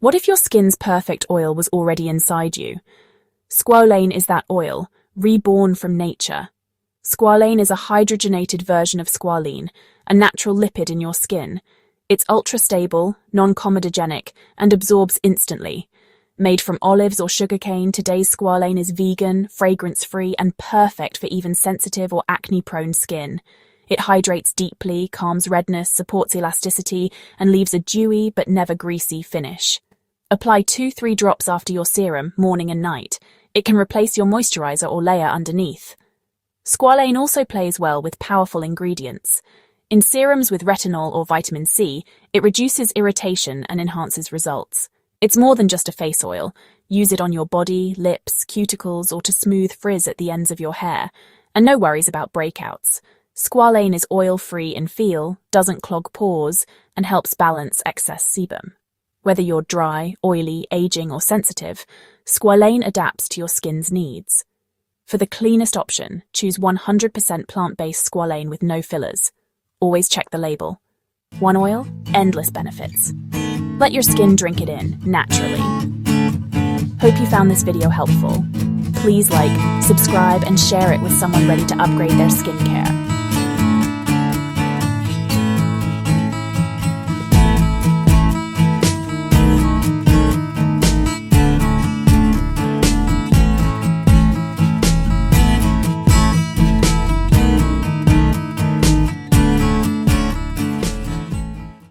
What if your skin's perfect oil was already inside you? Squalane is that oil, reborn from nature. Squalane is a hydrogenated version of squalene, a natural lipid in your skin. It's ultra-stable, non-comedogenic, and absorbs instantly. Made from olives or sugarcane, today's squalane is vegan, fragrance-free, and perfect for even sensitive or acne-prone skin. It hydrates deeply, calms redness, supports elasticity, and leaves a dewy but never greasy finish. Apply 2-3 drops after your serum, morning and night. It can replace your moisturizer or layer underneath. Squalane also plays well with powerful ingredients. In serums with retinol or vitamin C, it reduces irritation and enhances results. It's more than just a face oil. Use it on your body, lips, cuticles, or to smooth frizz at the ends of your hair. And no worries about breakouts. Squalane is oil-free in feel, doesn't clog pores, and helps balance excess sebum. Whether you're dry, oily, aging, or sensitive, Squalane adapts to your skin's needs. For the cleanest option, choose 100% plant-based Squalane with no fillers. Always check the label. One oil, endless benefits. Let your skin drink it in, naturally. Hope you found this video helpful. Please like, subscribe, and share it with someone ready to upgrade their skincare.